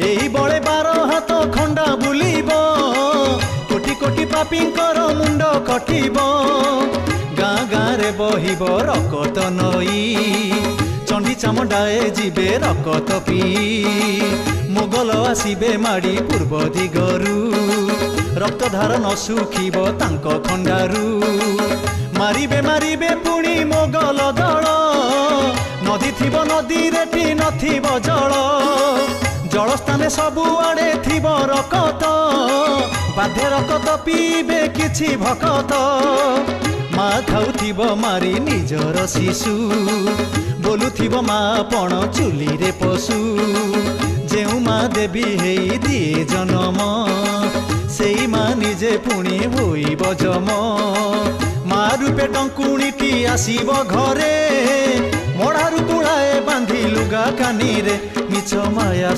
एई बड़े 12 हाथ खंडा बुलिब कोटी कोटी पापींकर मुंड कटिब गाँ गाँ रे बहिब रकत नई चंडी चामुंडाए जीवे रकत पी मोगल आसीबे माड़ी पूर्व दिगरू रक्तधार न सुखिब तांक खंडारू मारिबे मारिबे पुणी मोगल दल नदी थिब नदी रेटी नथिब जल जलस्थाने सबुआड़े थिब रकत बाध्य रकत पीबे किछि भकत माँ खाउथिब मारी निजर शिशु बोलुथिब माँ पण चुली रे पशु जेउ माँ देवी हेई दिए जन्म सेई माँ निजे पुणी होइब जम माँ रूपे टंकुणीटी आसीब घरे मड़ारू तुड़ाए बांधी लुगा कानी रे मिछ माया